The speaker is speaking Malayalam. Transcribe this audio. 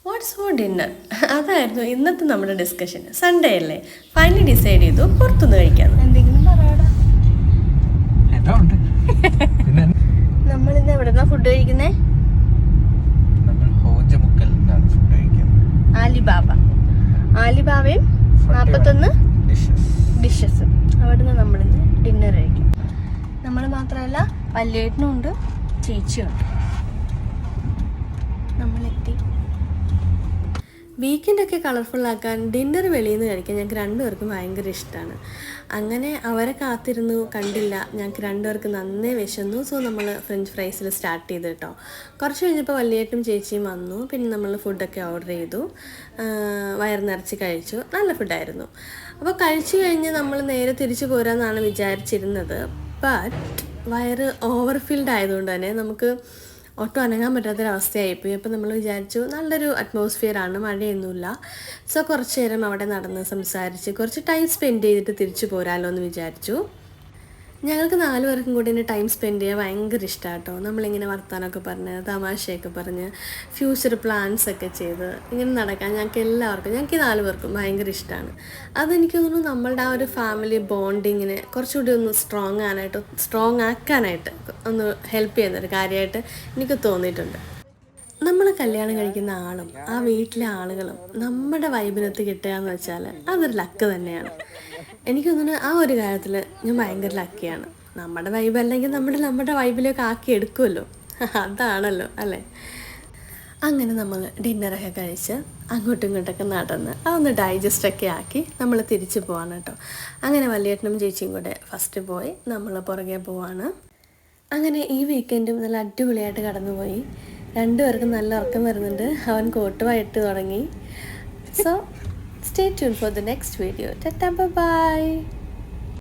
വാട്ട്സ് ഫോർ ഡിന്നർ അതായിരുന്നു ഇന്നത്തെ നമ്മുടെ ഡിസ്കഷൻ. സൺഡേ അല്ലേ, ഫൈനലി ഡിസൈഡ് ചെയ്തു പുറത്തുനിന്ന് കഴിക്കാന്ന്. എന്തെങ്കിലും പറയടാ. നമ്മൾ ഇന്ന് എവിടെന്നാ ഫുഡ് കഴിക്കുന്നേ? ആലിബാബയും 41 ഡിഷസും. അവിടുന്ന് നമ്മളിന്ന് ഡിന്നർ കഴിക്കും. നമ്മൾ മാത്രമല്ല, വല്യേട്ടനും ഉണ്ട്, ചേച്ചിയുണ്ട്. നമ്മളെത്തി. വീക്കെൻഡൊക്കെ കളർഫുള്ളാക്കാൻ ഡിന്നർ വെളിയിൽ നിന്ന് കഴിക്കാൻ ഞങ്ങൾക്ക് രണ്ടുപേർക്കും ഭയങ്കര ഇഷ്ടമാണ്. അങ്ങനെ അവരെ കാത്തിരുന്നു, കണ്ടില്ല. ഞങ്ങൾക്ക് രണ്ടുപേർക്ക് നന്നേ വിശന്നു. സോ നമ്മൾ ഫ്രഞ്ച് ഫ്രൈസിൽ സ്റ്റാർട്ട് ചെയ്തു കേട്ടോ. കുറച്ച് കഴിഞ്ഞപ്പോൾ വല്യേട്ടും ചേച്ചിയും വന്നു. പിന്നെ നമ്മൾ ഫുഡൊക്കെ ഓർഡർ ചെയ്തു, വയറ് നിറച്ച് കഴിച്ചു. നല്ല ഫുഡായിരുന്നു. അപ്പോൾ കഴിച്ചു കഴിഞ്ഞ് നമ്മൾ നേരെ തിരിച്ചു പോരാമെന്നാണ് വിചാരിച്ചിരുന്നത്. ബട്ട് വയറ് ഓവർഫിൽഡ് ആയതുകൊണ്ട് തന്നെ നമുക്ക് ഒട്ടും അനങ്ങാൻ പറ്റാത്തൊരവസ്ഥയായിപ്പോയി. അപ്പോൾ നമ്മൾ വിചാരിച്ചു നല്ലൊരു അറ്റ്മോസ്ഫിയറാണ്, മഴയൊന്നുമില്ല. സോ കുറച്ച് നേരം അവിടെ നടന്ന് സംസാരിച്ച് കുറച്ച് ടൈം സ്പെൻഡ് ചെയ്തിട്ട് തിരിച്ചു പോരാമല്ലോ എന്ന് വിചാരിച്ചു. ഞങ്ങൾക്ക് 4 പേർക്കും കൂടി ഇന്ന് ടൈം സ്പെൻഡ് ചെയ്യാൻ ഭയങ്കര ഇഷ്ടമാണ് കേട്ടോ. നമ്മളിങ്ങനെ വർത്താനമൊക്കെ പറഞ്ഞ് തമാശയൊക്കെ പറഞ്ഞ് ഫ്യൂച്ചർ പ്ലാൻസ് ഒക്കെ ചെയ്ത് ഇങ്ങനെ നടക്കാൻ ഞങ്ങൾക്ക് ഈ 4 പേർക്കും ഭയങ്കര ഇഷ്ടമാണ്. അതെനിക്ക് തോന്നുന്നു നമ്മളുടെ ആ ഒരു ഫാമിലി ബോണ്ടിങ്ങിനെ കുറച്ചുകൂടി ഒന്ന് സ്ട്രോങ് ആക്കാനായിട്ട് ഒന്ന് ഹെൽപ്പ് ചെയ്യുന്നൊരു കാര്യമായിട്ട് എനിക്ക് തോന്നിയിട്ടുണ്ട്. നമ്മൾ കല്യാണം കഴിക്കുന്ന ആളും ആ വീട്ടിലെ ആളുകളും നമ്മുടെ വൈബിനത്ത് കിട്ടുക എന്ന് വെച്ചാൽ അതൊരു ലക്ക് തന്നെയാണ്. എനിക്ക് തോന്നുന്നു ആ ഒരു കാര്യത്തിൽ ഞാൻ ഭയങ്കര ലക്കിയാണ്. നമ്മുടെ വൈബ് അല്ലെങ്കിൽ നമ്മുടെ വൈബിലേക്ക് ആക്കി എടുക്കുമല്ലോ, അതാണല്ലോ അല്ലേ. അങ്ങനെ നമ്മൾ ഡിന്നറൊക്കെ കഴിച്ച് അങ്ങോട്ടും ഇങ്ങോട്ടൊക്കെ നടന്ന് അതൊന്ന് ഡൈജസ്റ്റൊക്കെ ആക്കി നമ്മൾ തിരിച്ചു പോവാണ് കേട്ടോ. അങ്ങനെ വല്യേട്ടനും ചേച്ചിയും കൂടെ ഫസ്റ്റ് പോയി, നമ്മൾ പുറകെ പോവാണ്. അങ്ങനെ ഈ വീക്കെൻഡും നല്ല അടിപൊളിയായിട്ട് കടന്നുപോയി. രണ്ടുപേർക്കും നല്ല ഉറക്കം വരുന്നുണ്ട്. അവൻ കോട്ട് വയിട്ട് തുടങ്ങി. So stay tuned for the next video. Tata, bye bye.